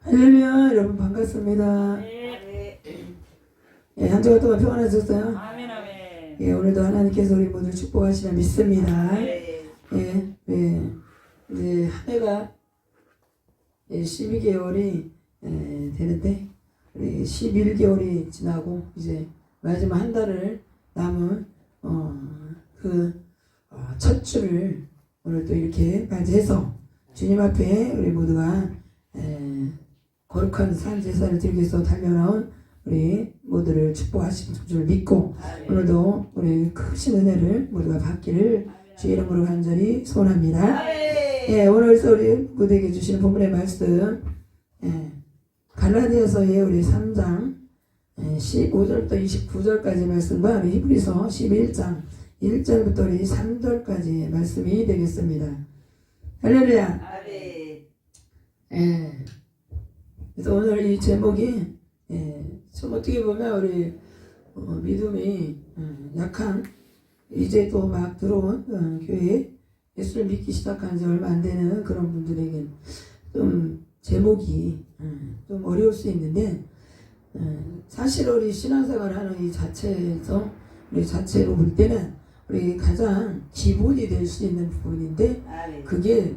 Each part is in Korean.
할렐루야. 여러분 반갑습니다. 네. 예, 한 주간 동안 평안하셨어요? 아멘 아멘. 예, 오늘도 하나님께서 우리 모두를 축복하시라 믿습니다. 네. 예, 예. 이제 한 해가 12개월이 되는데 우리 11개월이 지나고 이제 마지막 한 달을 남은 첫 주를 오늘 또 이렇게 맞이해서 주님 앞에 우리 모두가 거룩한 산 제사를 드리기 위해서 달려나온 우리 모두를 축복하신 줄 믿고 오늘도 우리 크신 은혜를 모두가 받기를 주의 이름으로 간절히 소원합니다. 예, 오늘 우리 모두에게 주시는 본문의 말씀 갈라디아서의 우리 3장 15절부터 29절까지 말씀과 우리 히브리서 11장 1절부터 우리 3절까지 말씀이 되겠습니다. 할렐루야. 예. 그래서 오늘 이 제목이 좀 어떻게 보면 우리 믿음이 약한 이제 또 막 들어온 교회에 예수를 믿기 시작한 지 얼마 안 되는 그런 분들에게 좀 제목이 좀 어려울 수 있는데 사실 우리 신앙생활을 하는 이 자체에서 우리 자체로 볼 때는 우리 가장 기본이 될 수 있는 부분인데 그게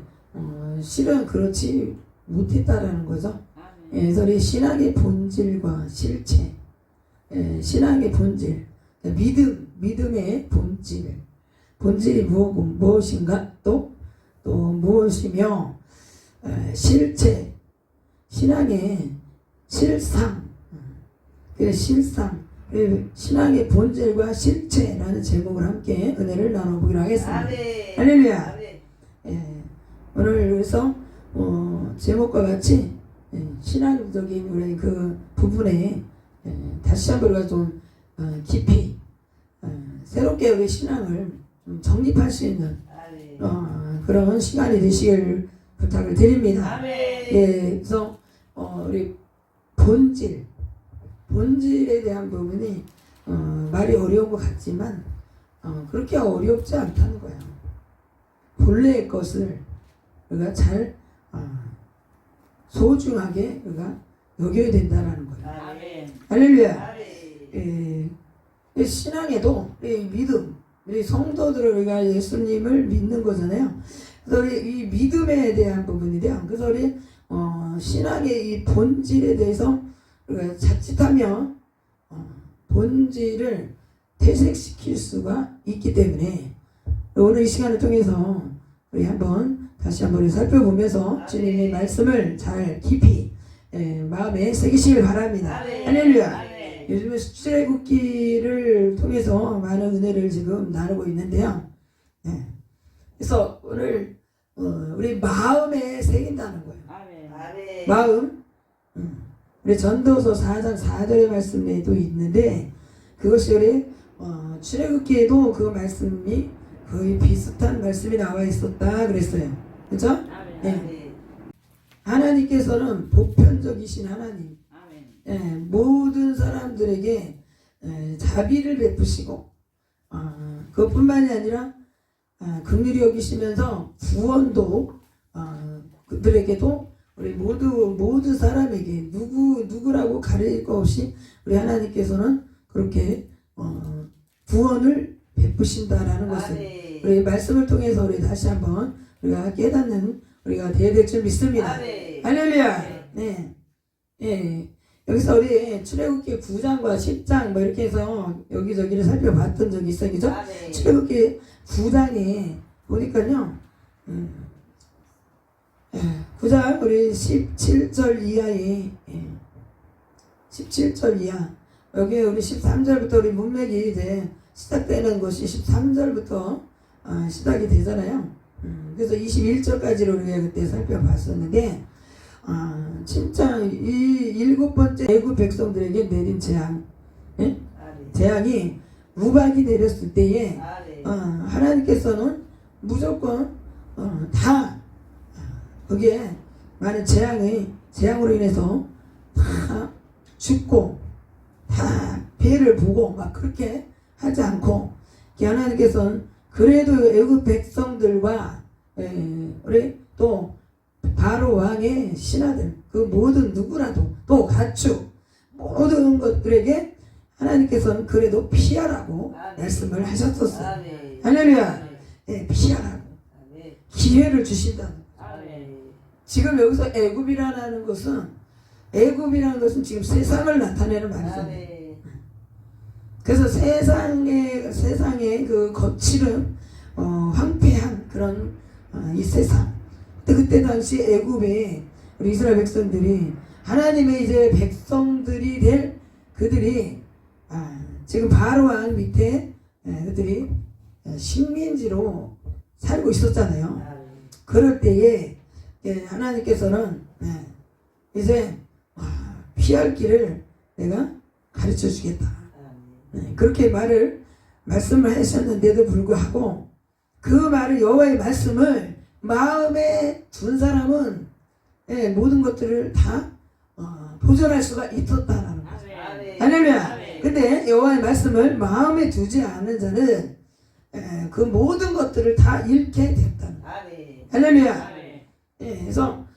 실은 그렇지 못했다라는 거죠. 그래서 우리 신앙의 본질과 실체, 신앙의 본질, 믿음의 본질이 무엇인가 또 무엇이며 실체, 신앙의 실상, 신앙의 본질과 실체라는 제목을 함께 은혜를 나눠보기로 하겠습니다. 할렐루야. 오늘 그래서 제목과 같이 신앙적인 우리 그 부분에 다시 한번 우리가 좀 깊이 새롭게 우리 신앙을 좀 정립할 수 있는 그런 시간이 되시길 부탁을 드립니다. 그래서 우리 본질에 대한 부분이 말이 어려운 것 같지만 그렇게 어렵지 않다는 거예요. 본래의 것을 우리가 잘 소중하게 우리가 여겨야 된다라는 거예요. 할렐루야. 신앙에도 믿음, 우리 성도들을 우리가 예수님을 믿는 거잖아요. 그래서 우리 이 믿음에 대한 부분인데요. 그래서 우리 신앙의 이 본질에 대해서 우리가 자칫하면 본질을 퇴색시킬 수가 있기 때문에 오늘 이 시간을 통해서 우리 다시 한번 살펴보면서 주님의 말씀을 잘 깊이 마음에 새기시길 바랍니다. 할렐루야. 요즘에 출애굽기를 통해서 많은 은혜를 지금 나누고 있는데요. 그래서 오늘 우리 마음에 새긴다는 거예요. 마음. 우리 전도서 4장 4절의 말씀에도 있는데 그것이 우리 출애굽기에도 그 말씀이 거의 비슷한 말씀이 나와 있었다 그랬어요. 그렇죠? 하나님께서는 보편적이신 하나님. 모든 사람들에게 자비를 베푸시고 그것뿐만이 아니라 긍휼히 여기시면서 구원도 그들에게도 우리 모든 사람에게 누구라고 가릴 것 없이 우리 하나님께서는 그렇게 구원을 베푸신다라는 것을 우리 말씀을 통해서 우리 다시 한번 우리가 깨닫는 우리가 되어야 될 줄 믿습니다. 할렐루야. 여기서 우리 출애굽기 9장과 10장 뭐 이렇게 해서 여기저기를 살펴봤던 적이 있어요. 그죠? 출애굽기 9장에 보니까요. 9장 우리 17절 이하에 17절 이하 여기 우리 13절부터 우리 문맥이 이제 시작되는 것이 13절부터 시작이 되잖아요. 그래서 21절까지를 우리가 그때 살펴봤었는데 진짜 이 7번째 애굽 백성들에게 내린 재앙이 우박이 내렸을 때에 하나님께서는 무조건 다 거기에 많은 재앙으로 인해서 다 죽고 다 배를 보고 막 그렇게 하지 않고 하나님께서는 그래도 애굽 백성들과 우리 또 바로 왕의 신하들 그 모든 누구라도 또 가축 모든 것들에게 하나님께서는 그래도 피하라고 말씀을 하셨었어요. 할렐루야. 네, 피하라고 기회를 주신다는 거예요. 지금 여기서 애굽이라는 것은 지금 세상을 나타내는 말이잖아요. 그래서 세상의 그 거칠은 황폐한 그런 이 세상. 그때 당시 애굽에 우리 이스라엘 백성들이 하나님의 이제 백성들이 될 그들이 지금 바로 왕 밑에 그들이 식민지로 살고 있었잖아요. 그럴 때에 하나님께서는 이제 피할 길을 내가 가르쳐 주겠다. 그렇게 말씀을 하셨는데도 불구하고 그 말을 여호와의 말씀을 마음에 둔 사람은 모든 것들을 다 보존할 수가 있었다라는 거죠. 할렐루야. 근데 여호와의 말씀을 마음에 두지 않는 자는 그 모든 것들을 다 잃게 됐다는 거예요. 할렐루야. 그래서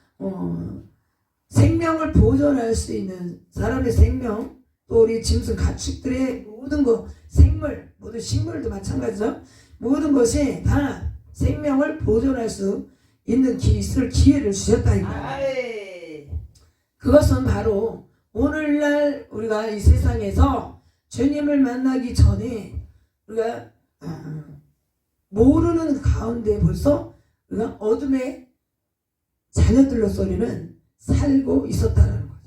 생명을 보존할 수 있는 사람의 생명, 또 우리 짐승 가축들의 모든 것, 생물, 모든 식물도 마찬가지죠. 모든 것이 다 생명을 보존할 수 있는 기회를 주셨다 이거예요. 그것은 바로 오늘날 우리가 이 세상에서 주님을 만나기 전에 우리가 모르는 가운데 벌써 우리가 어둠의 자녀들로서 우리는 살고 있었다는 거죠.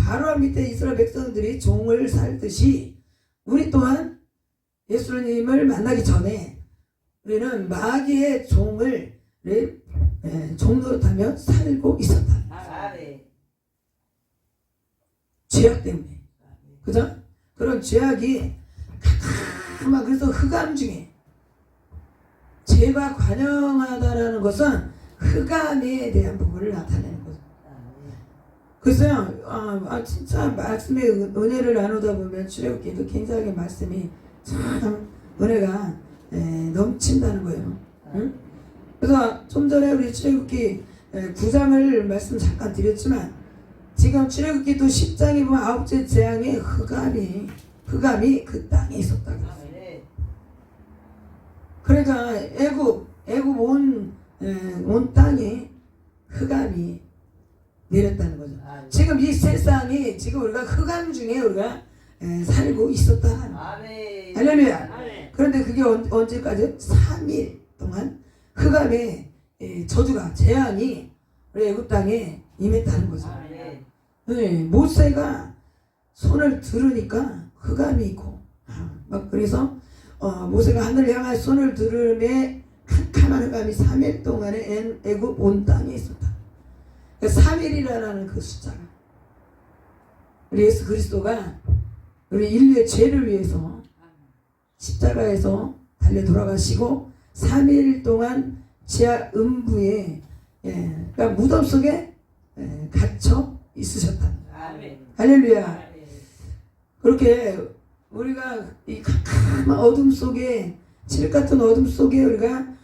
바로 밑에 이스라엘 백성들이 종을 살듯이 우리 또한 예수님을 만나기 전에 우리는 마귀의 종을 종노릇하며 살고 있었다. 죄악 때문에. 그죠? 그런 죄악이 가만 그래서 흑암 중에 죄가 관영하다라는 것은 흑암에 대한 부분을 나타내는 거죠. 그래서 진짜 말씀의 은혜를 나누다 보면 출애굽기도 굉장히 말씀이 참 은혜가 넘친다는 거예요. 응? 그래서 좀 전에 우리 출애굽기 9장을 말씀 잠깐 드렸지만 지금 출애굽기도 10장에 보면 9째 재앙에 흑암이 그 땅에 있었다고 했어요. 그러니까 애굽 온 땅에 흑암이 내렸다는 거죠. 지금 이 세상이 지금 우리가 흑암 중에 우리가 살고 있었다. 할렐루야. 그런데 그게 언제까지? 3일 동안 흑암의 저주가 재앙이 우리 애굽 땅에 임했다는 거죠. 모세가 손을 들으니까 흑암이 있고 막 그래서 모세가 하늘을 향해 손을 들으매 캄캄한 흑암이 3일 동안에 애굽 온 땅에 있었다. 3일이라는 그 숫자가 우리 예수 그리스도가 우리 인류의 죄를 위해서 십자가에서 달려 돌아가시고 3일 동안 지하 음부에 그러니까 무덤 속에 갇혀 있으셨다. 할렐루야. 그렇게 우리가 이 캄캄한 어둠 속에 칠 같은 어둠 속에 우리가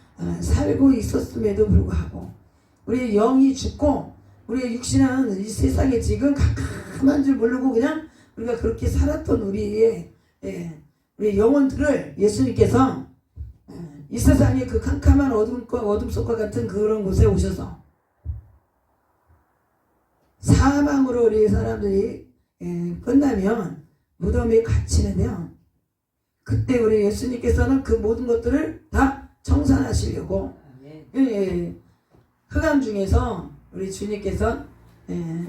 살고 있었음에도 불구하고 우리의 영이 죽고 우리의 육신은 이 세상에 지금 캄캄한 줄 모르고 그냥 우리가 그렇게 살았던 우리의 영혼들을 예수님께서 이 세상의 그 캄캄한 어둠 속과 같은 그런 곳에 오셔서 사망으로 우리 사람들이 끝나면 무덤에 갇히는데요. 그때 우리 예수님께서는 그 모든 것들을 다 청산하시려고 흑암 중에서 우리 주님께서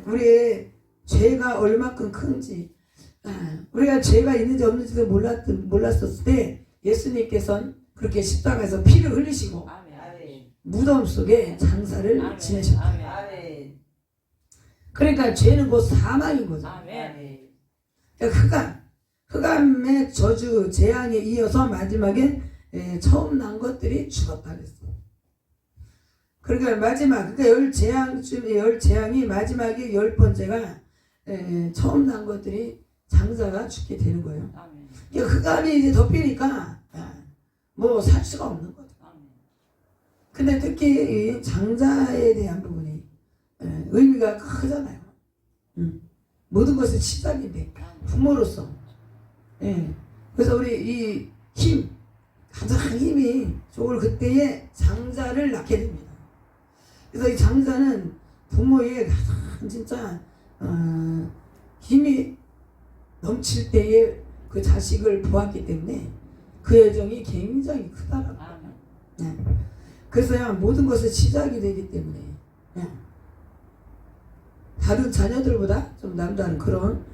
우리의 죄가 얼마큼 큰지 우리가 죄가 있는지 없는지도 몰랐었을 때 예수님께서는 그렇게 십자가에서 피를 흘리시고 무덤 속에 장사를 지내셨다. 그러니까 죄는 곧 사망인 거죠. 그러니까 흑암의 저주 재앙에 이어서 마지막에 처음 난 것들이 죽었다 그랬어요. 그러니까 그러니까 열 재앙이 마지막에 10번째가 처음 난 것들이 장사가 죽게 되는 거예요. 그러니까 흑암이 이제 덮이니까 뭐 살 수가 없는 거죠. 근데 특히 이 장자에 대한 부분이 의미가 크잖아요. 모든 것의 시작인데 부모로서. 그래서 우리 이 가장 힘이 좋을 그때에 장자를 낳게 됩니다. 그래서 이 장자는 부모의 가장 진짜 힘이 넘칠 때에 그 자식을 보았기 때문에 그 애정이 굉장히 크다라고. 그래서야 모든 것의 시작이 되기 때문에 다른 자녀들보다 좀 남다른 그런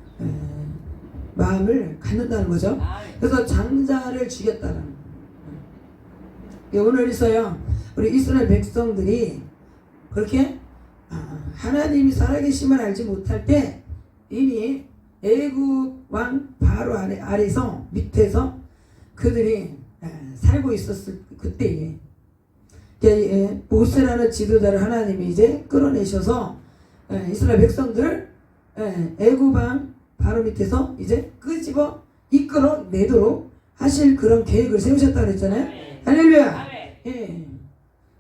마음을 갖는다는 거죠. 그래서 장자를 죽였다는. 오늘 있어요. 우리 이스라엘 백성들이 그렇게 하나님이 살아계심을 알지 못할 때 이미 애굽 왕 바로 아래서 밑에서 그들이 살고 있었을 그때에 모세라는 지도자를 하나님이 이제 끌어내셔서 이스라엘 백성들을 애굽 왕 바로 밑에서 이제 끄집어 이끌어내도록 하실 그런 계획을 세우셨다고 그랬잖아요. 할렐루야.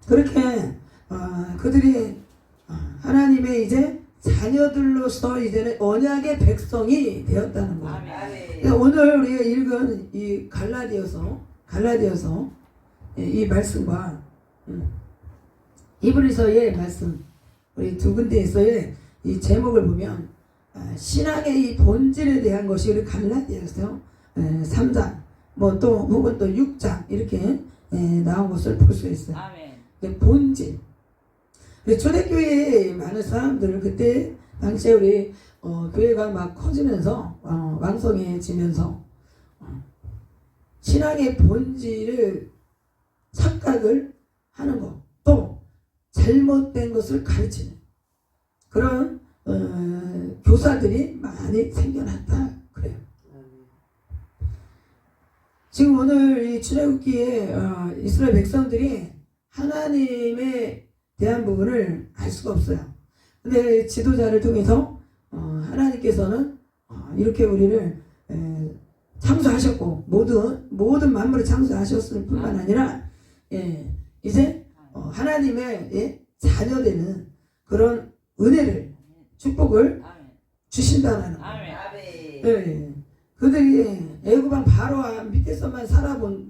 그렇게 그들이 하나님의 이제 자녀들로서 이제는 언약의 백성이 되었다는 거예요. 오늘 우리가 읽은 이 갈라디아서 이 말씀과 이브리서의 말씀, 우리 두 군데에서의 이 제목을 보면 신앙의 이 본질에 대한 것이 우리 갈라디아서 3장 뭐 또 혹은 또 6장 이렇게 나온 것을 볼 수 있어요. 본질. 초대교회에 많은 사람들을 그때 당시에 우리 교회가 막 커지면서 왕성해지면서 신앙의 본질을 착각을 하는 것, 또 잘못된 것을 가르치는 그런 교사들이 많이 생겨났다 그래요. 지금 오늘 이 출애굽기에 이스라엘 백성들이 하나님에 대한 부분을 알 수가 없어요. 근데 지도자를 통해서 하나님께서는 이렇게 우리를 창조하셨고 모든 만물을 창조하셨을 뿐만 아니라 이제 하나님의 자녀되는 그런 은혜를 축복을 주신다는 거예요. 그들이 애굽왕 바로 밑에서만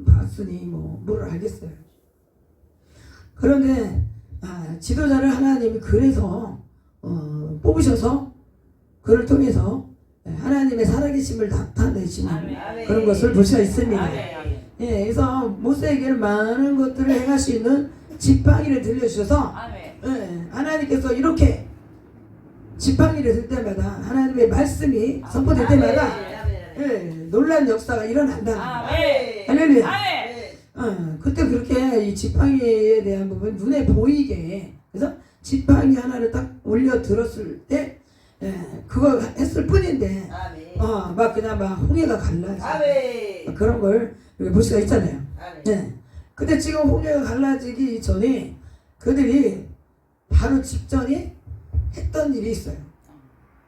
봤으니 뭘 알겠어요. 그런데 지도자를 하나님이 그래서 뽑으셔서 그를 통해서 하나님의 살아계심을 나타내시는 그런 것을 볼 수가 있습니다. 그래서 모세에게는 많은 것들을 행할 수 있는 지팡이를 들려주셔서 하나님께서 이렇게 지팡이를 들 때마다 하나님의 말씀이 선포될 때마다 놀라운 역사가 일어난다. 할렐루야. 그때 그렇게 이 지팡이에 대한 부분 눈에 보이게 그래서 지팡이 하나를 딱 올려 들었을 때 그거 했을 뿐인데 막 그냥 막 홍해가 갈라져 그런 걸 볼 수가 있잖아요. 근데 지금 홍해가 갈라지기 전에 그들이 바로 직전에 했던 일이 있어요.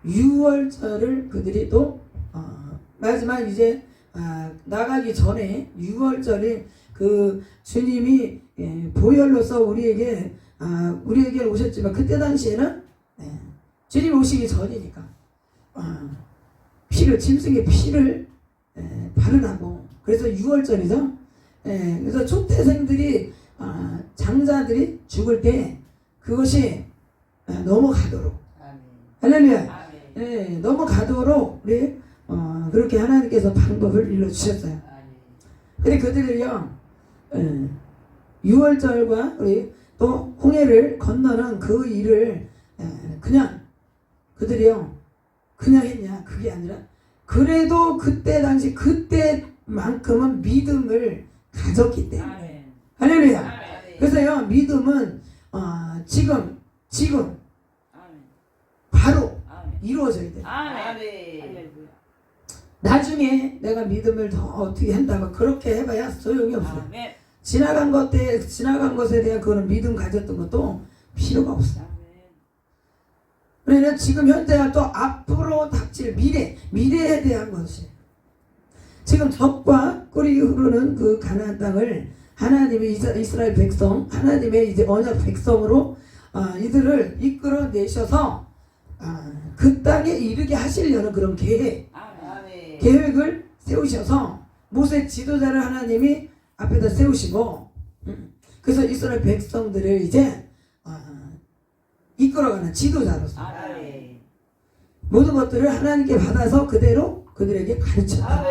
유월절을 그들이 또 마지막 이제 나가기 전에 유월절에 그 주님이 보혈로서 우리에게 오셨지만 그때 당시에는 주님 오시기 전이니까 짐승의 피를 바르라고 그래서 유월절이죠. 그래서 초태생들이 장자들이 죽을 때 그것이 넘어가도록 할렐루야. 넘어가도록 우리 그렇게 하나님께서 방법을 일러주셨어요. 근데 그들이요 6월절과 우리 또 홍해를 건너는 그 일을 그냥 그들이요 그냥 했냐 그게 아니라 그래도 그때 당시 그때만큼은 믿음을 가졌기 때문에 할렐루야. 그래서요 믿음은 지금 바로 이루어져야 돼. 나중에 내가 믿음을 더 어떻게 한다고 그렇게 해봐야 소용이 없어요. 지나간 것에 대한 그런 믿음 가졌던 것도 필요가 없어요. 그러나 지금 현재와 또 앞으로 닥칠 미래에 대한 것이 지금 적과 꿀이 흐르는 그 가나안 땅을 하나님의 이스라엘 백성, 하나님의 이제 언약 백성으로 이들을 이끌어내셔서 그 땅에 이르게 하시려는 그런 계획을 세우셔서 모세 지도자를 하나님이 앞에다 세우시고 그래서 이스라엘 백성들을 이제 이끌어가는 지도자로서 모든 것들을 하나님께 받아서 그대로 그들에게 가르쳤다.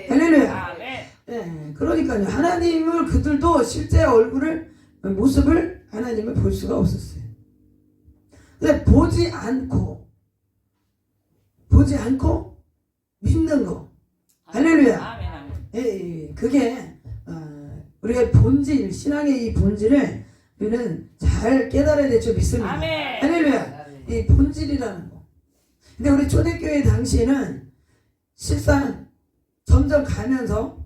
할렐루야. 예, 그러니까요. 하나님을 그들도 실제 모습을 하나님을 볼 수가 없었어요. 근데 보지 않고 믿는 거. 할렐루야. 예, 그게 우리의 본질, 신앙의 이 본질을 우리는 잘 깨달아야 될 줄 믿습니다. 할렐루야. 이 본질이라는 거. 근데 우리 초대교회 당시에는 실상 점점 가면서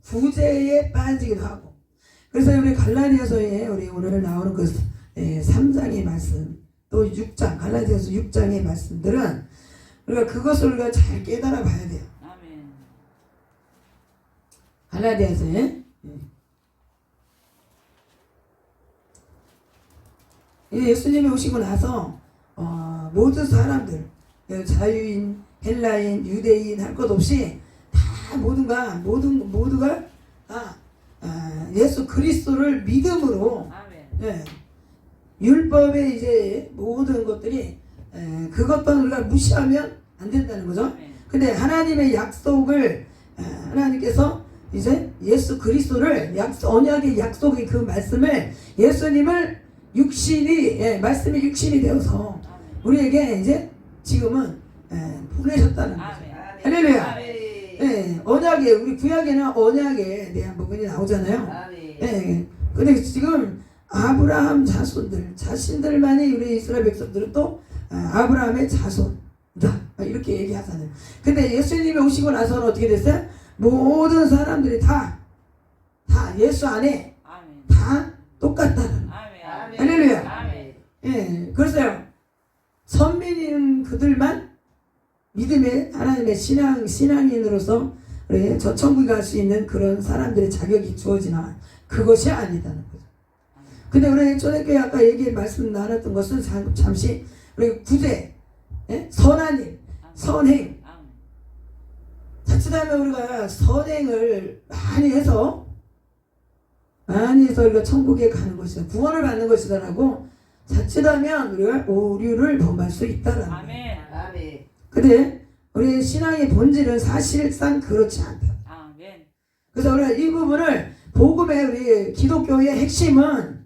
구제에 빠지기도 하고, 그래서 우리 갈라디아서에 우리 오늘 나오는 그 3장의 말씀, 또 6장, 갈라디아서 6장의 말씀들은 우리가 그것을 우리가 잘 깨달아 봐야 돼요. 갈라디아서에 예수님이 오시고 나서 모든 사람들, 자유인, 헬라인, 유대인 할 것 없이 다 모두가 예수 그리스도를 믿음으로 율법의 이제 모든 것들이 그것도 우리가 무시하면 안 된다는 거죠. 근데 하나님의 약속을 하나님께서 이제 예수 그리스도를 언약의 약속의 그 말씀을 예수님을 말씀이 육신이 되어서 우리에게 이제 지금은 보내셨다는 거죠. 할렐루야. 언약에 우리 구약에는 언약에 대한 부분이 나오잖아요. 근데 지금 아브라함 자신들만이 우리 이스라엘 백성들은 또 아브라함의 자손이다 이렇게 얘기하잖아요. 근데 예수님이 오시고 나서는 어떻게 됐어요? 모든 사람들이 다 예수 안에 다 똑같다는. 할렐루야. 그래서요. 선민인 그들만 믿음의 하나님의 신앙인으로서 저 천국에 갈 수 있는 그런 사람들의 자격이 주어지나 그것이 아니다는 거죠. 근데 우리 초대교회 아까 말씀 나눴던 것은 잠시 우리 구제, 선한 일, 선행. 자칫하면 우리가 선행을 많이 해서 우리가 천국에 가는 것이다, 구원을 받는 것이다라고 자칫하면 우리가 오류를 범할 수 있다라는 거예요. 근데 우리 신앙의 본질은 사실상 그렇지 않다. 그래서 우리가 이 부분을 복음의 우리 기독교의 핵심은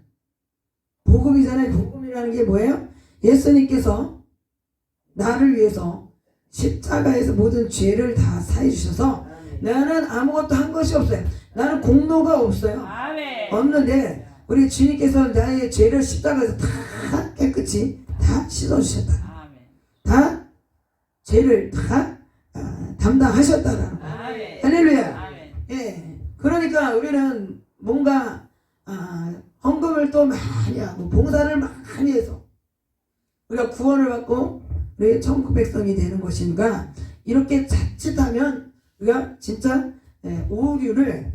복음이잖아요. 복음이라는 게 뭐예요? 예수님께서 나를 위해서 십자가에서 모든 죄를 다 사해 주셔서 나는 아무것도 한 것이 없어요. 나는 공로가 없어요. 없는데 우리 주님께서 나의 죄를 십자가에서 다 깨끗이 다 씻어주셨다. 다 죄를 다 담당하셨다라는 거예요. 할렐루야. 그러니까 우리는 뭔가 헌금을 또 많이 하고 봉사를 많이 해서 우리가 구원을 받고 우리 천국 백성이 되는 것인가, 이렇게 자칫하면 우리가 진짜 오류를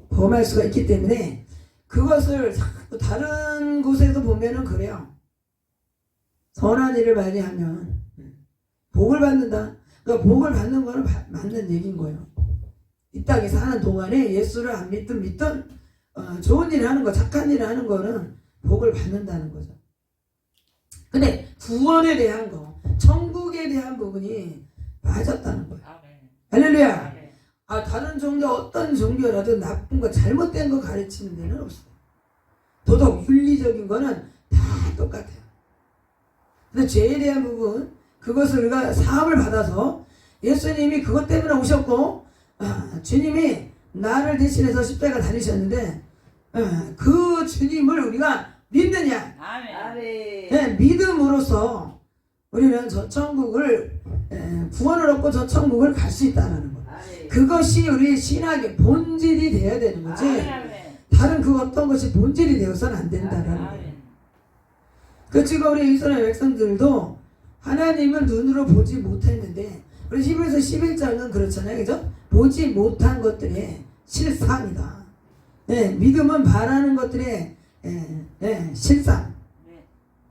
범할 수가 있기 때문에 그것을 다른 곳에서 보면은 그래요. 선한 일을 많이 하면 복을 받는다. 그러니까 복을 받는 거는 맞는 얘기인 거예요. 이 땅에 사는 동안에 예수를 안 믿든 좋은 일을 하는 거, 착한 일을 하는 거는 복을 받는다는 거죠. 근데 구원에 대한 거, 천국에 대한 부분이 빠졌다는 거예요. 할렐루야. 다른 종교, 어떤 종교라도 나쁜 거, 잘못된 거 가르치는 데는 없어요. 도덕, 윤리적인 거는 다 똑같아요. 근데 죄에 대한 부분, 그것을 우리가 사함을 받아서 예수님이 그것 때문에 오셨고, 주님이 나를 대신해서 십자가 다니셨는데, 그 주님을 우리가 믿느냐? 믿음으로써 우리는 저 천국을 구원을 얻고 저 천국을 갈 수 있다는 거. 그것이 우리 신학의 본질이 되어야 되는 거지. 다른 그 어떤 것이 본질이 되어서는 안 된다라는 거예요. 그 지금 우리 이스라엘 백성들도 하나님을 눈으로 보지 못했는데, 우리 히브리서 11장은 그렇잖아요, 그죠? 보지 못한 것들의 실상이다. 믿음은 바라는 것들의 실상,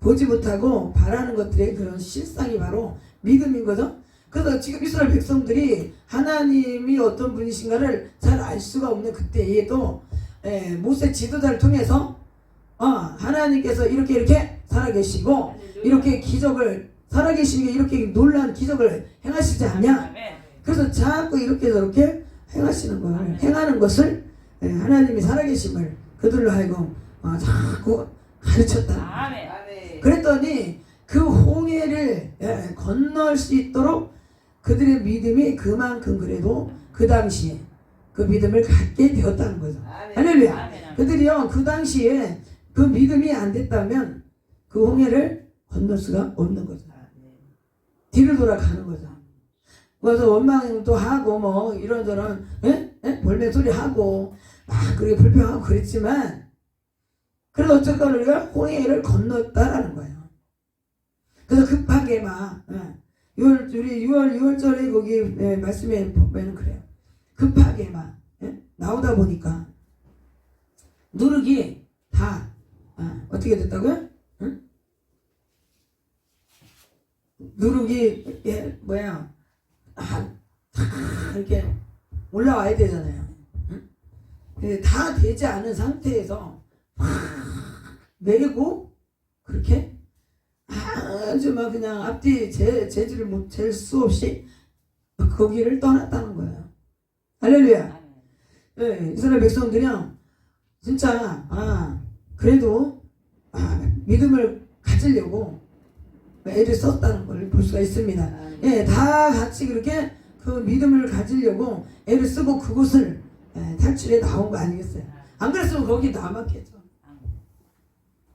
보지 못하고 바라는 것들의 그런 실상이 바로 믿음인 거죠. 그래서 지금 이스라엘 백성들이 하나님이 어떤 분이신가를 잘 알 수가 없는 그때에도 모세 지도자를 통해서 하나님께서 이렇게 살아계시고 이렇게 기적을 살아계시는 게 이렇게 놀라운 기적을 행하시지 않냐. 그래서 자꾸 이렇게 저렇게 행하시는 걸 행하는 것을 하나님이 살아계심을 그들로 하여금 자꾸 가르쳤다. 그랬더니 그 홍해를 건널 수 있도록 그들의 믿음이 그만큼 그래도 그 당시에 그 믿음을 갖게 되었다는 거죠. 할렐루야. 그들이요 그 당시에 그 믿음이 안 됐다면 그 홍해를 건널 수가 없는 거죠. 뒤를 돌아가는 거죠. 그래서 원망도 하고 뭐 이런저런 볼멘 소리 하고 막 그렇게 불평하고 그랬지만 그래도 어쨌건 우리가 홍해를 건넜다라는 거예요. 그래서 급하게 막 우리 6월절에 거기 말씀에 보면 그래요. 급하게 막 나오다 보니까 누룩이 다 어떻게 됐다고요? 누룩이 이렇게 올라와야 되잖아요. 다 되지 않은 상태에서 내리고 그렇게 아주 막 그냥 앞뒤 재질을 못 잴 수 없이 거기를 떠났다는 거예요. 할렐루야. 이스라엘 백성들이요 진짜 그래도 믿음을 가지려고 애를 썼다는 걸 볼 수가 있습니다. 다 같이 그렇게 그 믿음을 가지려고 애를 쓰고 그곳을 탈출해 나온 거 아니겠어요? 안 그랬으면 거기 남았겠죠.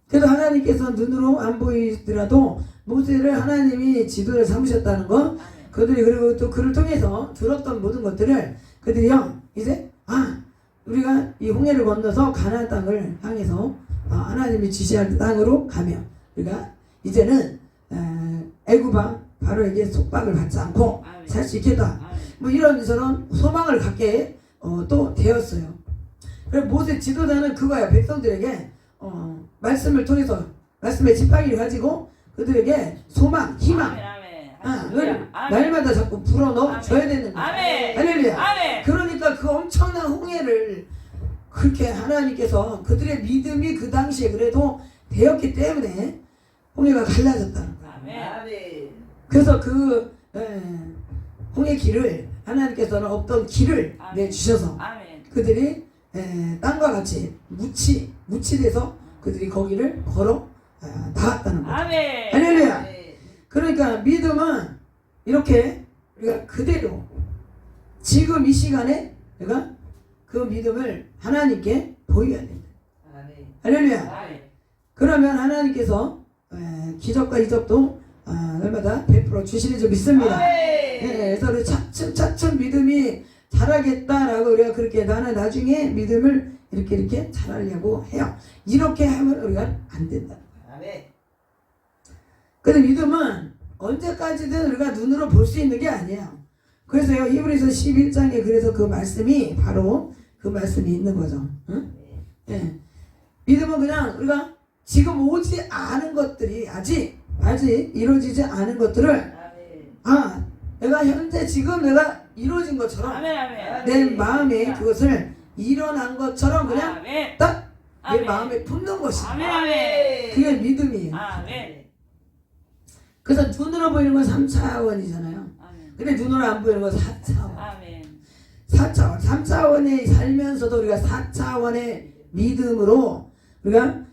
그래도 하나님께서 눈으로 안 보이더라도 모세를 하나님이 지도를 삼으셨다는 거, 그들이 그리고 또 그를 통해서 들었던 모든 것들을 그들이요 이제 우리가 이 홍해를 건너서 가나안 땅을 향해서 하나님이 지시할 땅으로 가며 우리가 이제는 애굽왕 바로에게 속박을 받지 않고 살 수 있겠다. 뭐 이런 저런 소망을 갖게 또 되었어요. 그래서 모세 지도자는 그거야. 백성들에게 말씀을 통해서 말씀의 지팡이를 가지고 그들에게 소망, 희망 날마다 자꾸 불어넣어줘야 되는 거예요. 할렐루야. 그러니까 그 엄청난 홍해를 그렇게 하나님께서 그들의 믿음이 그 당시에 그래도 되었기 때문에 홍해가 갈라졌다는 거예요. 그래서 그 홍해 길을 하나님께서는 없던 길을 내주셔서 그들이 땅과 같이 무치돼서 그들이 거기를 걸어 나왔다는 거죠. 할렐루야. 그러니까 믿음은 이렇게 우리가 그대로 지금 이 시간에 내가 그 믿음을 하나님께 보여야 된다. 할렐루야. 그러면 하나님께서 기적과 이적도 날마다 베풀어 주시는 줄 믿습니다. 그래서 우리 차츰 믿음이 자라겠다라고 우리가 그렇게 나는 나중에 믿음을 이렇게 자라려고 해요. 이렇게 하면 우리가 안 된다. 근데 믿음은 언제까지든 우리가 눈으로 볼 수 있는 게 아니에요. 그래서요 히브리서 11장에 그래서 그 말씀이 바로 그 말씀이 있는 거죠. 응? 믿음은 그냥 우리가 지금 오지 않은 것들이 아직 이루어지지 않은 것들을 내가 현재 지금 내가 이루어진 것처럼 내 마음에 그것을 일어난 것처럼 그냥 딱 내 마음에 품는 것이 그게 믿음이에요. 그래서 눈으로 보이는 건 3차원이잖아요. 근데 눈으로 안 보이는 건 4차원. 4차원. 3차원에 살면서도 우리가 4차원의 믿음으로 우리가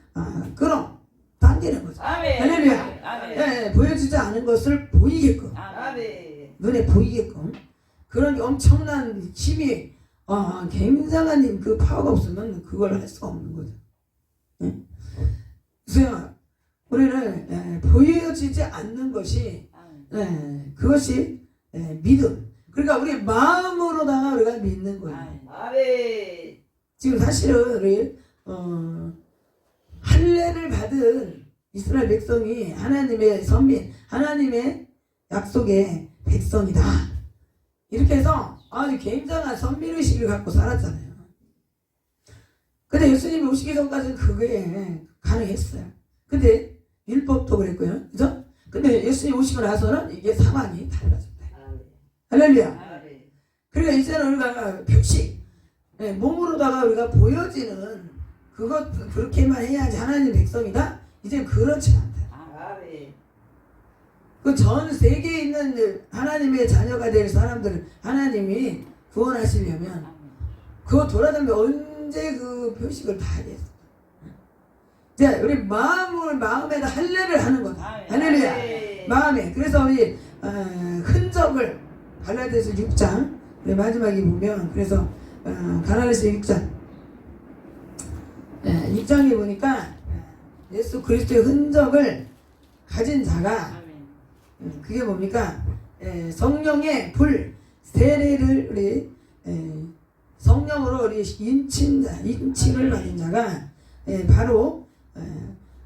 끌어당기는 거죠. 할렐루야. 보여지지 않은 것을 보이게끔. 눈에 보이게끔. 그런 게 엄청난 힘이 굉장한 그 파워가 없으면 그걸 할 수가 없는 거죠. 그래서 우리는 보여지지 않는 것이 그것이 믿음. 그러니까 우리 마음으로다가 우리가 믿는 거예요. 지금 사실은 우리 할례를 받은 이스라엘 백성이 하나님의 선민, 하나님의 약속의 백성이다. 이렇게 해서 아주 굉장한 선민의식을 갖고 살았잖아요. 근데 예수님이 오시기 전까지는 그게 가능했어요. 근데 율법도 그랬고요. 그죠? 근데 예수님 오시고 나서는 이게 상황이 달라졌다. 할렐루야. 그러니까 이제는 우리가 표식, 몸으로다가 우리가 보여지는 그것 그렇게만 해야지 하나님 백성이다. 이제 그렇지 않다. 그 전 세계에 있는 하나님의 자녀가 될 사람들을 하나님이 구원하시려면 그거 돌아다니면 언제 그 표식을 다 하겠어. 자, 우리 마음에다 할례를 하는 거다. 할렐루야. 마음에. 그래서 우리 흔적을 갈라디아서 6장 우리 마지막에 보면 그래서 갈라디아서 6장 6장에 보니까 예수 그리스도의 흔적을 가진 자가 그게 뭡니까? 성령의 불 세례를 우리 성령으로 우리 인침을 받은 자가 바로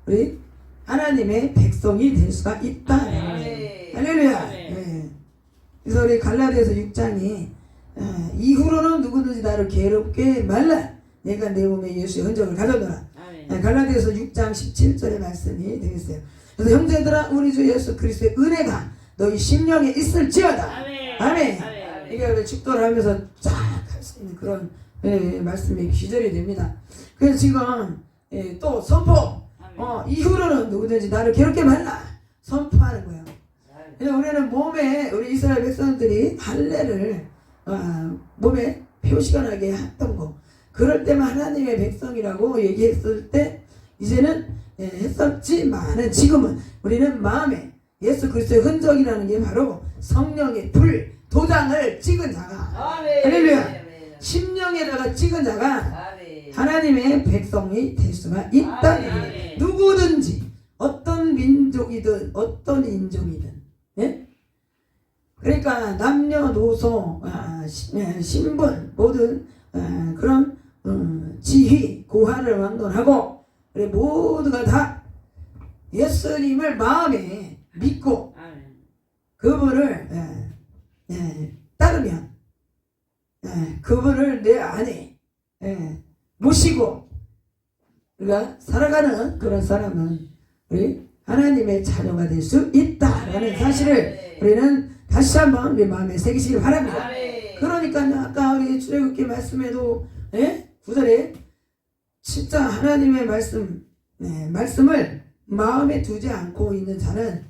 우리 하나님의 백성이 될 수가 있다. 할렐루야. 그래서 우리 갈라디아서 6장이 이후로는 누구든지 나를 괴롭게 말라. 내가 내 몸에 예수의 흔적을 가져둬라. 갈라디아서 6장 17절의 말씀이 되겠어요. 그래서 형제들아 우리 주 예수 그리스도의 은혜가 너희 심령에 있을지어다. 아멘. 이게 우리 축도를 하면서 쫙 할 수 있는 그런 말씀이 기절이 됩니다. 그래서 지금 또 선포. 이후로는 누구든지 나를 괴롭게 말라. 선포하는 거예요. 그래서 우리는 몸에 우리 이스라엘 백성들이 할례를 몸에 표시가 나게 했던 거. 그럴 때만 하나님의 백성이라고 얘기했을 때 이제는 했었지만은 지금은 우리는 마음에 예수 그리스도의 흔적이라는 게 바로 성령의 불 도장을 찍은 자가 할렐루야. 심령에다가 찍은 자가 하나님의 백성이 될 수가 있다. 누구든지 어떤 민족이든 어떤 인종이든 그러니까 남녀노소 신분 모든 그런 지위 고하를 왕론하고 모두가 다 예수님을 마음에 믿고 그분을 따르면 그분을 내 안에 모시고 우리가 살아가는 그런 사람은 우리 하나님의 자녀가 될 수 있다라는 사실을 우리는 다시 한번 우리 마음에 새기시길 바랍니다. 그러니까 아까 우리 출애굽기 말씀에도 9절에 진짜 하나님의 말씀을 마음에 두지 않고 있는 자는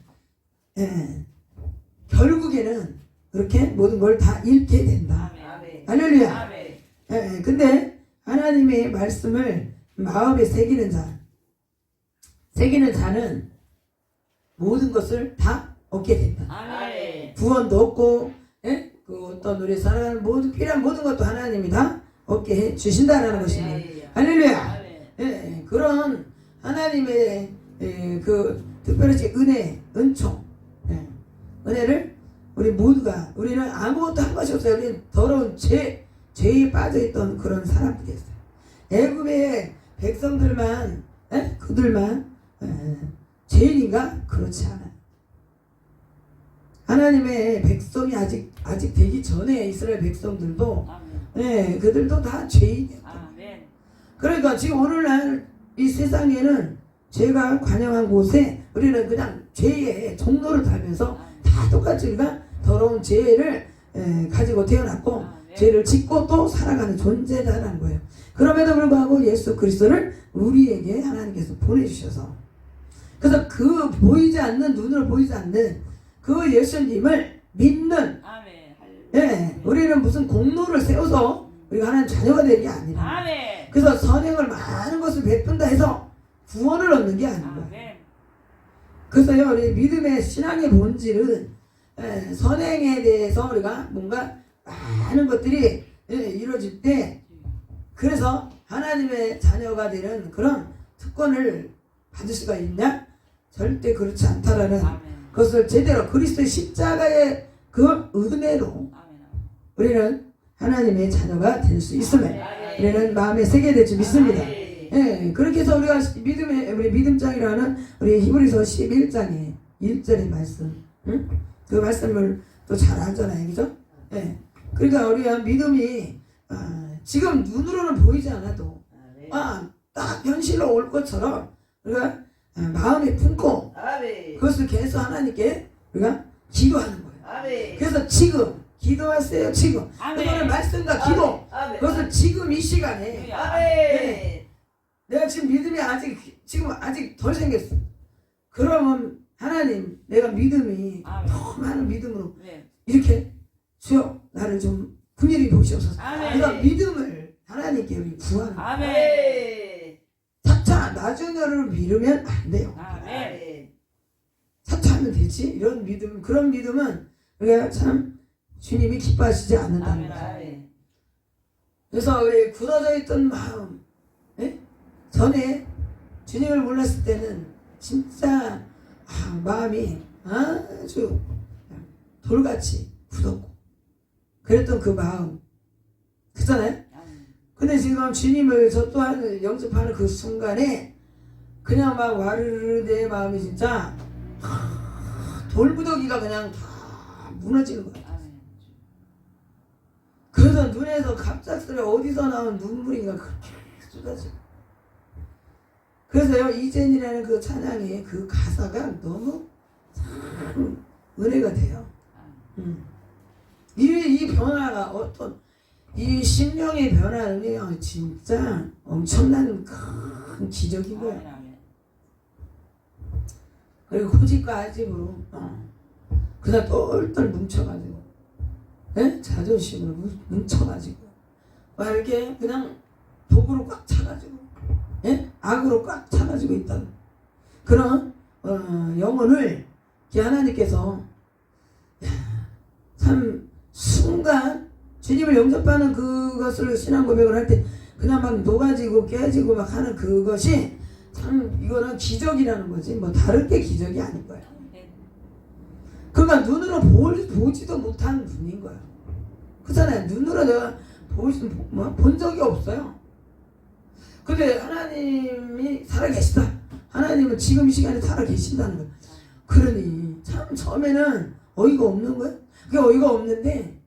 결국에는 그렇게 모든 걸 다 잃게 된다. 할렐루야. 근데 하나님의 말씀을 마음에 새기는 자는 모든 것을 다 얻게 된다. 구원도 얻고 그 어떤 우리 살아가는 모든 필요한 모든 것도 하나님이 다 얻게 해 주신다라는 것입니다. 할렐루야. 그런 하나님의 그 특별히 은혜, 은총, 은혜를 우리 모두가 우리는 아무것도 한 것이 없어요. 우리는 더러운 죄에 빠져있던 그런 사람들이었어요. 애굽의 백성들만 그들만 죄인인가? 그렇지 않아요. 하나님의 백성이 아직 되기 전에 이스라엘 백성들도 그들도 다 죄인이었다. 그러니까 지금 오늘날 이 세상에는 죄가 관영한 곳에 우리는 그냥 죄의 종로를 달면서 다 똑같이 우리가 더러운 죄를 가지고 태어났고 죄를 짓고 또 살아가는 존재다라는 거예요. 그럼에도 불구하고 예수 그리스도를 우리에게 하나님께서 보내주셔서 그래서 그 보이지 않는 눈으로 보이지 않는 그 예수님을 믿는 우리는 무슨 공로를 세워서 우리가 하나님 자녀가 되는 게 아니라 그래서 선행을 많은 것을 베푼다 해서 구원을 얻는 게 아니고요. 그래서요 우리 믿음의 신앙의 본질은 선행에 대해서 우리가 뭔가 많은 것들이 이루어질 때 그래서 하나님의 자녀가 되는 그런 특권을 받을 수가 있냐? 절대 그렇지 않다라는 그것을 제대로 그리스도의 십자가의 그 은혜로 우리는 하나님의 자녀가 될 수 있음을 우리는 마음에 새게 될 줄 믿습니다. 그렇게 해서 우리가 우리 믿음장이라는 우리 히브리서 11장의 1절의 말씀 그 말씀을 또 잘 알잖아요. 그죠? 그러니까 우리가 믿음이 지금 눈으로는 보이지 않아도 딱 현실로 올 것처럼 우리가 마음에 품고 그것을 계속 하나님께 우리가 기도하는 거예요. 그래서 지금 기도하세요. 지금 그거는 말씀과 기도 그것을 지금 이 시간에 내가 지금 믿음이 아직 덜 생겼어. 그러면 하나님 내가 믿음이 더 많은 믿음으로 이렇게 주여 나를 좀 긍휼히 보시옵소서. 그래서 믿음을 하나님께 우리 구하는 거예요. 차차 나중에를 미루면 안 돼요. 차차하면 되지. 이런 믿음, 그런 믿음은 우리가 참 주님이 기뻐하시지 않는다는 거예요. 그래서 우리 굳어져 있던 마음, 전에 주님을 몰랐을 때는 진짜 마음이 아주 돌같이 굳었고 그랬던 그 마음 그잖아요. 근데 지금 주님을 저 또한 영접하는 그 순간에 그냥 막 와르르 내 마음이 진짜 돌무더기가 그냥 다 무너지는 거야. 그래서 눈에서 갑작스레 어디서 나온 눈물인가 그렇게 쏟아지고. 그래서요 이젠이라는 그 찬양의 그 가사가 너무 참 은혜가 돼요. 이 변화가 어떤 이 심령의 변화는요 진짜 엄청난 큰 기적인 거예요. 그리고 호집과 아집으로 그냥 똘똘 뭉쳐가지고 자존심으로 뭉쳐가지고 막 이렇게 그냥 독으로 꽉 차가지고 악으로 꽉 차가지고 있다는 그런 영혼을 하나님께서 참 순간 주님을 영접하는 그것을 신앙 고백을 할 때 그냥 막 녹아지고 깨지고 막 하는 그것이 참 이거는 기적이라는 거지 뭐 다른 게 기적이 아닌 거야. 그러니까 눈으로 보지도 못한 분인 거야. 그렇잖아요. 눈으로 내가 본 적이 없어요. 근데 하나님이 살아계시다. 하나님은 지금 이 시간에 살아계신다는 거야. 그러니 참 처음에는 어이가 없는 거야. 그게 어이가 없는데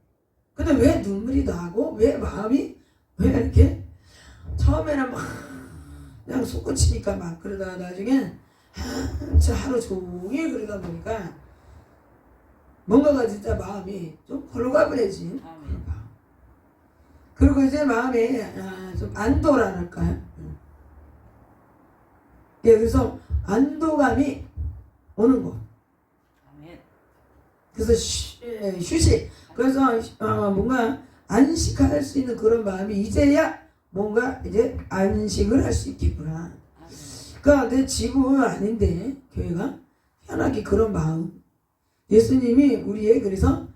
근데 왜 눈물이 나고 왜 마음이 왜 이렇게 처음에는 막 그냥 솟구치니까 막 그러다가 나중에 진짜 하루 종일 그러다 보니까 뭔가가 진짜 마음이 좀 홀가분해진 그런 마음. 그리고 이제 마음에 좀 안도랄까요? 그래서 안도감이 오는 거. 그래서 휴식. 그래서 뭔가 안식할 수 있는 그런 마음이 이제야 뭔가 이제 안식을 할 수 있겠구나. 그러니까 내 집은 아닌데 교회가 희한하게 그런 마음. 예수님이 우리의 그래서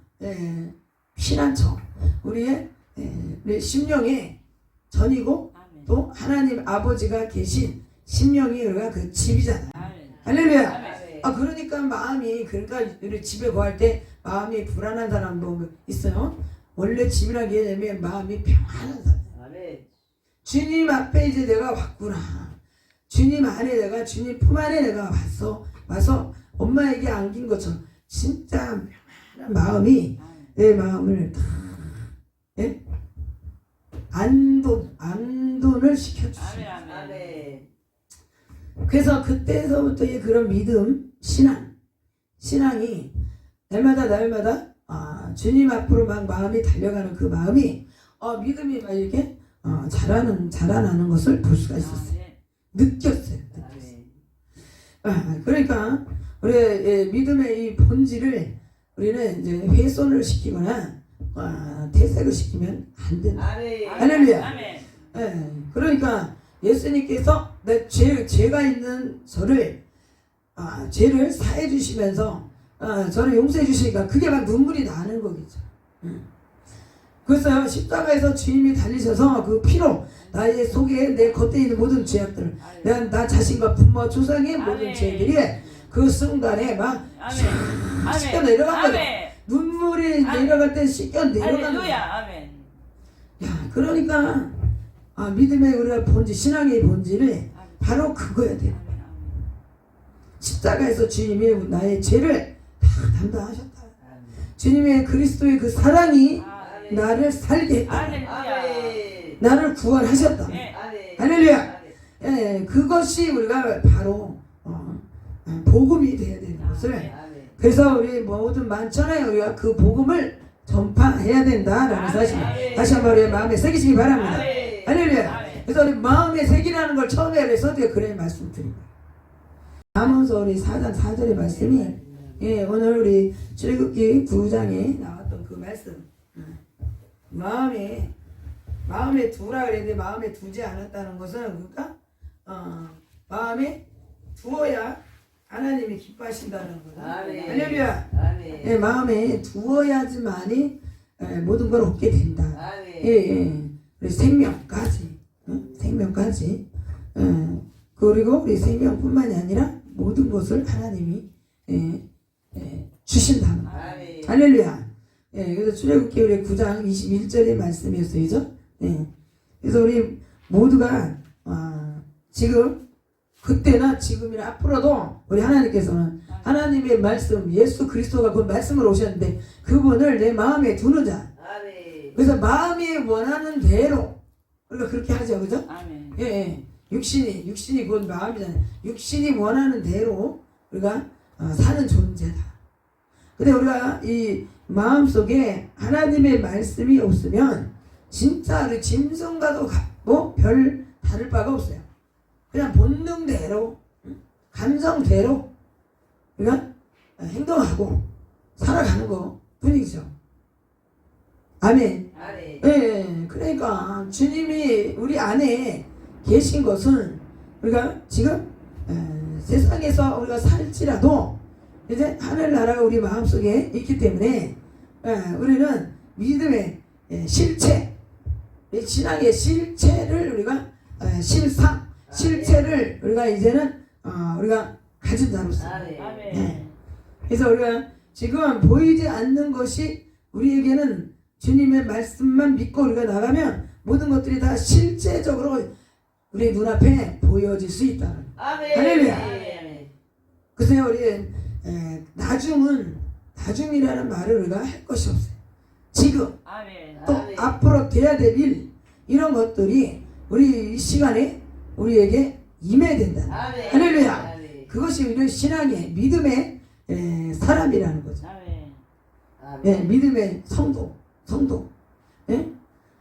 피난처, 우리의 심령의 전이고 또 하나님 아버지가 계신 심령이 우리가 그 집이잖아요. 할렐루야. 그러니까 마음이 그러니까 우리 집에 구할 때 마음이 불안한 사람 보면 있어요. 원래 집이라게 되면 마음이 평안한 사람. 주님 앞에 이제 내가 왔구나. 주님 안에 내가 주님 품 안에 내가 와서 엄마에게 안긴 것처럼 진짜 평안한 마음이 내 마음을 다 안돈을 시켜주시고. 그래서 그때서부터의 그런 믿음, 신앙이 날마다 주님 앞으로 막 마음이 달려가는 그 마음이 믿음이 막 이렇게 자라나는 것을 볼 수가 있었어요. 느꼈어요. 그러니까 우리의 믿음의 이 본질을 우리는 이제 훼손을 시키거나 퇴색을 시키면 안 된다. 할렐루야. 그러니까 예수님께서 내 죄가 있는 저를 죄를 사해 주시면서 저를 용서해 주시니까 그게 막 눈물이 나는 거겠죠. 그래서 십자가에서 주님이 달리셔서 그 피로 나의 속에 내 겉에 있는 모든 죄악들을 나 자신과 부모 조상의 모든 죄들이 그 순간에 막 씻겨 내려간 거예요. 눈물이 내려갈 때 씻겨 내려가는 거예요. 야, 그러니까 믿음의 우리가 본질, 신앙의 본질을 바로 그거야 돼요. 십자가에서 주님이 나의 죄를 다 담당하셨다. 주님의 그리스도의 그 사랑이 나를 살게 했다. 나를 구원하셨다. 할렐루야. 예, 그것이 우리가 바로 복음이 되어야 되는 것을. 그래서 우리 모든 많잖아요. 우리가 그 복음을 전파해야 된다라는 사실 다시 한번 우리 마음에 새기시기 바랍니다. 할렐루야. 그래서 우리 마음에 새기라는 걸 처음에 그래서 그래 말씀드립니다. 아몬서 우리 4장 4절의 말씀이 예, 오늘 우리 출애굽기 9장에 나왔던 그 말씀 마음에 두라 그랬는데 마음에 두지 않았다는 것은 그러니까 마음에 두어야 하나님이 기뻐하신다는 거죠. 할렐루야. 예, 마음에 두어야지만이 모든 걸 얻게 된다. 예. 우리 생명까지 그리고 우리 생명뿐만이 아니라 모든 것을 하나님이 주신다는 거예요. 할렐루야. 예, 그래서 출애굽기 우리 9장 21절의 말씀이었어요. 그죠? 예. 그래서 우리 모두가 지금 그때나 지금이나 앞으로도 우리 하나님께서는 하나님의 말씀 예수 그리스도가 그 말씀으로 오셨는데 그분을 내 마음에 두는 자. 그래서 마음이 원하는 대로 우리가 그렇게 하죠. 그죠? 예. 육신이 곧 마음이잖아요. 육신이 원하는 대로 우리가 사는 존재다. 근데 우리가 이 마음속에 하나님의 말씀이 없으면 진짜 우리 짐승과도 뭐 별 다를 바가 없어요. 그냥 본능대로 감정대로 우리가 행동하고 살아가는 거 뿐이죠. 아멘. 예, 그러니까 주님이 우리 안에 계신 것은 우리가 지금 세상에서 우리가 살지라도 이제 하늘나라가 우리 마음속에 있기 때문에 우리는 믿음의 실체, 신앙의 실체를 우리가 실체를 우리가 이제는 우리가 가진 자로서. 그래서 우리가 지금 보이지 않는 것이 우리에게는 주님의 말씀만 믿고 우리가 나가면 모든 것들이 다 실제적으로 우리 눈앞에 보여질 수 있다는. 할렐루야. 그래서 우리 나중이라는 말을 우리가 할 것이 없어요. 지금 또 앞으로 돼야 될 일 이런 것들이 우리 이 시간에 우리에게 임해야 된다. 할렐루야. 그것이 우리 신앙의 믿음의 사람이라는 거죠. 예, 믿음의 성도, 예?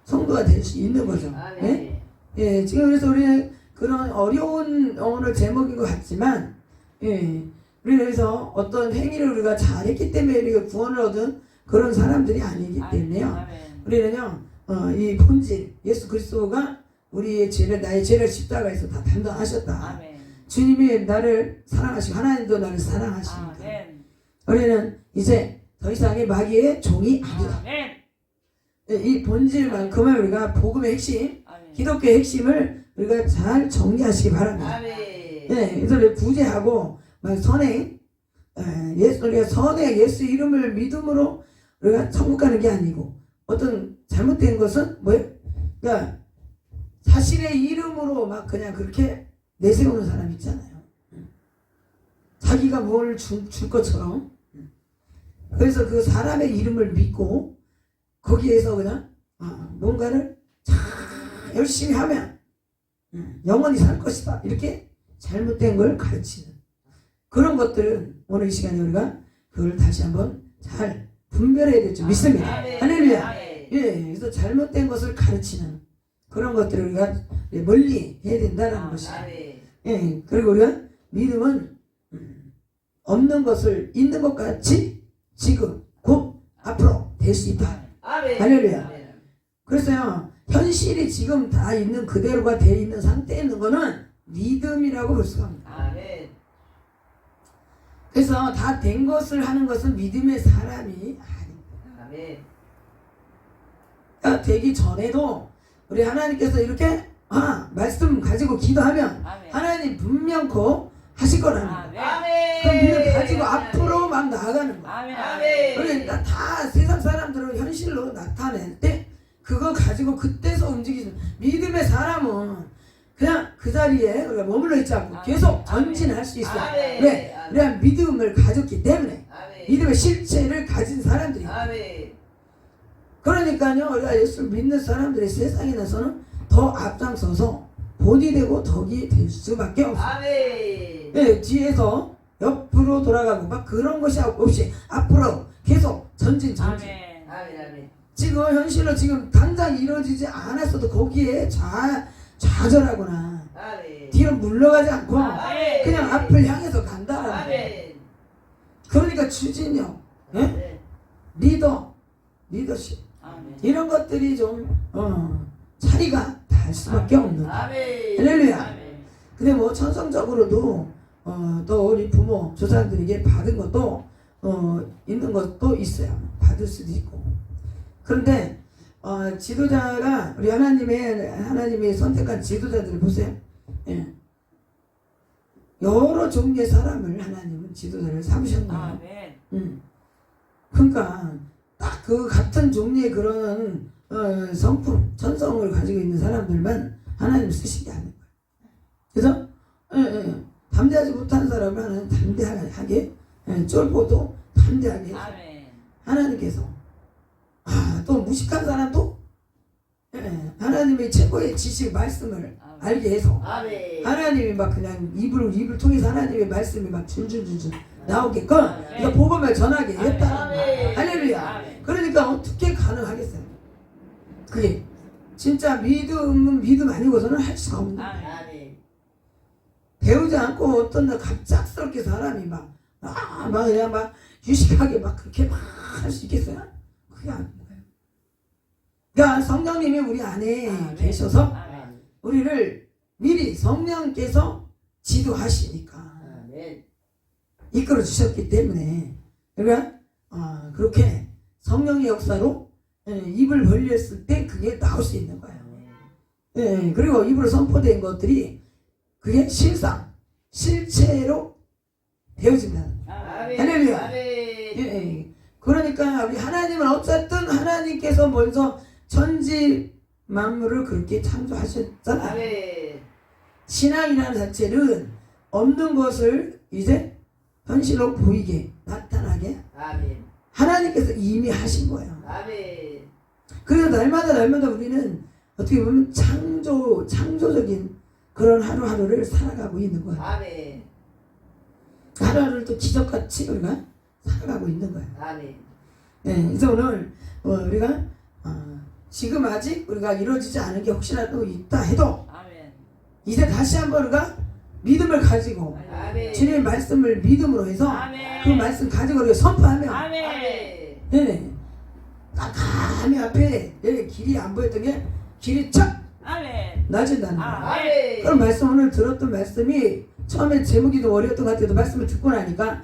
성도가 될 수 있는 거죠. 예? 예, 지금 그래서 우리는 그런 어려운 오늘 제목인 것 같지만, 예, 우리는 그래서 어떤 행위를 우리가 잘했기 때문에 우리가 구원을 얻은 그런 사람들이 아니기 때문에요. 우리는요, 이 본질, 예수 그리스도가 우리의 죄를, 나의 죄를 십자가에서 다 담당하셨다. 주님이 나를 사랑하시고 하나님도 나를 사랑하시니까 우리는 이제 더 이상의 마귀의 종이 아니다. 이 본질만큼을 우리가 복음의 핵심, 기독교의 핵심을 우리가 잘 정리하시기 바랍니다. 네, 그래서 우리 구제하고 선행, 우리가 선행 예수 이름을 믿음으로 우리가 천국 가는 게 아니고 어떤 잘못된 것은 뭐예요? 그러니까 자신의 이름으로 막 그냥 그렇게 내세우는 사람 있잖아요. 자기가 뭘 줄 것처럼. 그래서 그 사람의 이름을 믿고 거기에서 그냥 뭔가를 잘 열심히 하면 영원히 살 것이다. 이렇게 잘못된 걸 가르치는 그런 것들은 오늘 이 시간에 우리가 그걸 다시 한번 잘 분별해야 될 줄 믿습니다. 할렐루야. 예, 그래서 잘못된 것을 가르치는 그런 것들을 우리가 멀리 해야 된다는 것이죠. 예, 그리고 우리가 믿음은 없는 것을 있는 것 같이 지금 곧 앞으로 될 수 있다. 할렐루야. 그래서요, 현실이 지금 다 있는 그대로가 되어 있는 상태에 있는 거는 믿음이라고 볼 수가 없습니다. 그래서 다 된 것을 하는 것은 믿음의 사람이 아닙니다. 되기 전에도 우리 하나님께서 이렇게 말씀 가지고 기도하면 하나님 분명코 하실 거라는 거예요. 그 믿음 가지고 앞으로 막 나아가는 거예요. 그러니까 다 세상 사람들은 현실로 나타낼 때 그거 가지고 그때서 움직이는 믿음의 사람은 그냥 그 자리에 우리가 머물러 있지 않고 계속 전진할 수 있어요. 왜? 우리가 믿음을 가졌기 때문에 믿음의 실체를 가진 사람들이 그러니까요, 우리가 예수를 믿는 사람들이 세상에 나서는 더 앞장서서 본이 되고 덕이 될 수밖에 없어요. 아멘. 예, 뒤에서 옆으로 돌아가고 막 그런 것이 없이 앞으로 계속 전진. 아멘. 아멘. 지금 현실로 지금 당장 이루어지지 않았어도 거기에 좌절하거나 아멘. 뒤로 물러가지 않고 아멘. 그냥 앞을 향해서 간다라는 거예요. 아멘. 그러니까 추진력, 예? 네. 리더십 아멘. 이런 것들이 좀 차이가 날 수밖에 없는 거예요. 아멘. 할렐루야. 아멘. 근데 뭐 천성적으로도 또 우리 부모 조상들에게 받은 것도 있는 것도 있어요. 받을 수도 있고. 그런데 지도자가 우리 하나님이 선택한 지도자들을 보세요. 예. 여러 종류의 사람을 하나님은 지도자를 삼으셨네요. 아멘. 그러니까 딱 그 같은 종류의 그런 성품, 천성을 가지고 있는 사람들만 하나님 쓰신 게 아닌 거예요. 그래서 담대하지 못한 사람을 하나님 담대하게, 쫄보도 담대하게 아멘. 하나님께서 또 무식한 사람도 하나님의 최고의 지식 말씀을 알게 해서 아멘. 하나님이 막 그냥 입을 통해서 하나님의 말씀이 막 줄줄줄줄 나오게끔 그래서 복음을 전하게 했다. 아멘. 할렐루야. 아멘. 그러니까 어떻게 가능하겠어요? 그게 진짜 믿음은 믿음 아니고서는 할 수가 없는 거예요. 아멘. 배우지 않고 어떤 날 갑작스럽게 사람이 막 그냥 막 유식하게 막 그렇게 막 할 수 있겠어요? 그게 아닌 거예요. 그러니까 성령님이 우리 안에 계셔서 아멘. 우리를 미리 성령께서 지도하시니까 아멘. 이끌어 주셨기 때문에 그러니까 그렇게 성령의 역사로 입을 벌렸을 때 그게 나올 수 있는 거예요. 그리고 입으로 선포된 것들이 그게 실체로 되어진다는 거예요. 아멘. 할렐루야. 아멘. 그러니까 우리 하나님은 어쨌든 하나님께서 먼저 천지 만물을 그렇게 창조하셨잖아요. 아멘. 신앙이라는 자체는 없는 것을 이제 현실로 보이게 나타나게 아멘. 하나님께서 이미 하신 거예요. 아멘. 그래서 날마다 우리는 어떻게 보면 창조적인 그런 하루하루를 살아가고 있는 거예요. 아멘. 하루하루를 또 기적같이 우리가 살아가고 있는 거예요. 아멘. 그래서 오늘 우리가 지금 아직 우리가 이루어지지 않은 게 혹시라도 있다 해도 아멘. 이제 다시 한번 우리가 믿음을 가지고 아멘. 주님의 말씀을 믿음으로 해서 아멘. 그 말씀 가지고 우리가 선포하면 아멘. 네네 깜깜이 앞에 길이 안 보였던 게 길이 쫙 아멘. 나아진다는 거예요. 아멘. 그럼 말씀 오늘 들었던 말씀이 처음에 제목이 좀 어려웠던 것 같아도 말씀을 듣고 나니까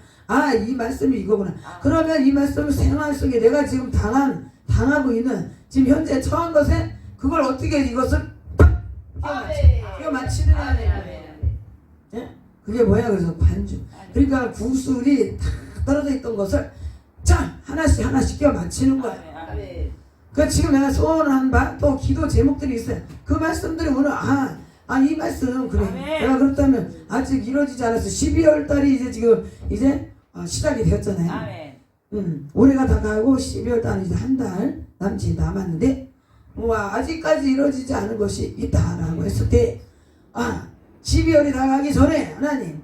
이 말씀이 이거구나. 그러면 이 말씀을 생활 속에 내가 지금 당하고 있는 지금 현재 처한 것에 그걸 어떻게 이것을 딱 끼워 맞추는 거예요. 그게 뭐야? 그래서 반주. 그러니까 구슬이 다 떨어져 있던 것을 짠 하나씩 끼워 맞추는 거야. 아멘. 그 지금 내가 소원한 바 또 기도 제목들이 있어요. 그 말씀들이 오늘 이 말씀 그래. 아멘. 내가 그렇다면 아직 이루어지지 않았어. 12월 달이 이제 시작이 되었잖아요. 아멘. 올해가 다 가고 12월 달은 이제 한 달 남았는데 아직까지 이루어지지 않은 것이 있다라고 했을 때 12월이 다가기 전에 하나님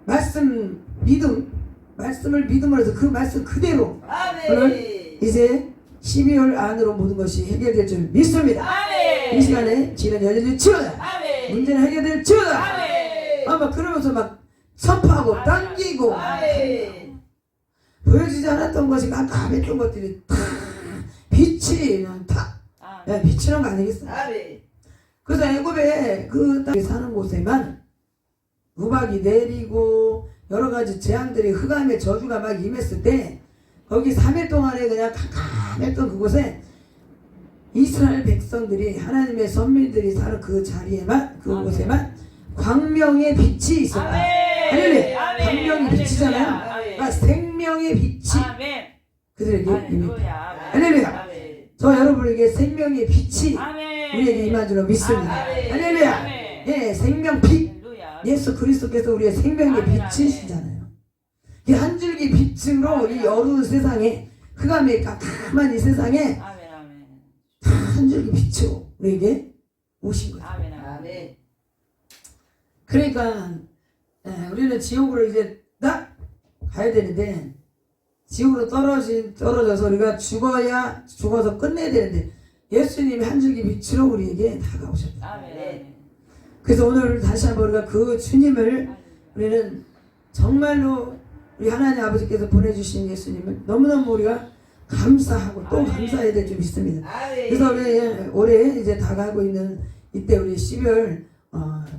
말씀을 믿음으로 해서 그 말씀 그대로 오늘 이제 12월 안으로 모든 것이 해결될 줄 믿습니다. 아멘. 이 시간에 지는 열려질지어다. 아멘. 문제는 해결될지어다. 아멘. 막 그러면서 막 선포하고 당기고 아멘. 보여지지 않았던 것이 깜깜했던 것들이 다 빛이 비치는 거 아니겠어요? 아멘. 그래서 애굽에 그 땅에 사는 곳에만 우박이 내리고 여러 가지 재앙들이 흑암의 저주가 막 임했을 때 거기 3일 동안에 그냥 캄캄했던 그곳에 이스라엘 백성들이 하나님의 선민들이 사는 그 자리에만 그곳에만 광명의 빛이 있었다. 할렐루야. 광명이 빛이잖아요. 그러니까 생명의 빛이 그들에게 임했다. 할렐루야. 저 여러분에게 생명의 빛이 우리에게 임한 줄로 믿습니다. 할렐루야. 예, 생명빛. 예수 그리스도께서 우리의 생명의 빛이시잖아요. 이 한 줄기 빛으로 이 어두운 세상에 흑암의 깜깜한 이 세상에 한 줄기 빛으로 우리에게 오신 거예요. 아멘. 그러니까 우리는 지옥으로 이제 딱 가야 되는데 지옥으로 떨어져서 우리가 죽어서 끝내야 되는데 예수님이 한 줄기 빛으로 우리에게 다가오셨다. 아멘. 그래서 오늘 다시 한번 우리가 그 주님을 우리는 정말로 우리 하나님 아버지께서 보내주신 예수님을 너무너무 우리가 감사하고 또 감사해야 될 줄 믿습니다. 그래서 우리 올해 이제 다가오고 있는 이때 우리 12월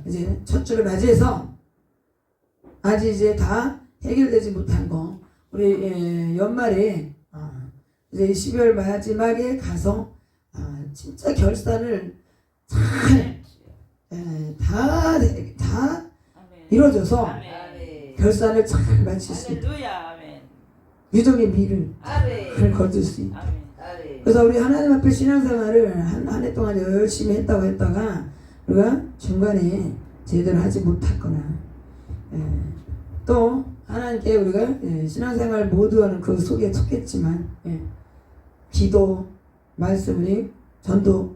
이제 첫 주를 맞이해서 아직 이제 다 해결되지 못한 거 우리 연말에 이제 12월 마지막에 가서 진짜 결산을 다 이루어져서 결산을 잘 마칠 수 있고 할렐루야. 아멘. 유정의 미를 거둘 수 있고 아멘. 그래서 우리 하나님 앞에 신앙생활을 한 해 동안 열심히 했다가 우리가 중간에 제대로 하지 못했거나 또 하나님께 우리가 신앙생활 모두는 그 속에 속했지만 기도, 말씀이 전도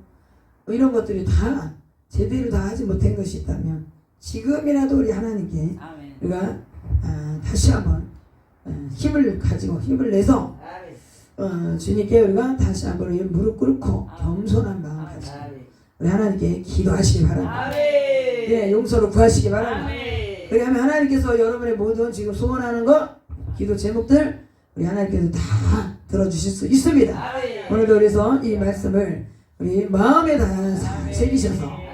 뭐 이런 것들이 다 제대로 다 하지 못한 것이 있다면 지금이라도 우리 하나님께 아멘. 우리가 다시 한번 힘을 가지고 힘을 내서 주님께 우리가 다시 한번 무릎 꿇고 겸손한 마음 가지고 우리 하나님께 기도하시기 바랍니다. 예, 용서를 구하시기 바랍니다. 왜냐하면 하나님께서 여러분의 모든 지금 소원하는 것 기도 제목들 우리 하나님께서 다 들어주실 수 있습니다. 오늘도 그래서 이 말씀을 우리 마음에 다 새기셔서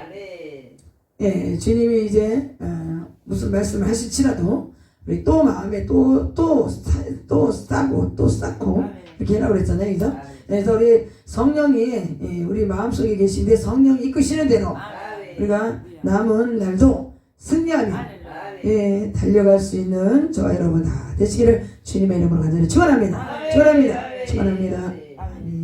예, 주님이 이제 무슨 말씀을 하실지라도 우리 또 마음에 또 싸고 또 쌓고 이렇게 하라고 그랬잖아요. 그래서 그래서 우리 성령이 우리 마음속에 계신데 성령이 이끄시는 대로 우리가 남은 날도 승리하며 달려갈 수 있는 저와 여러분 다 되시기를 주님의 이름으로 간절히 축원합니다. 축원합니다. 축원합니다. 아멘.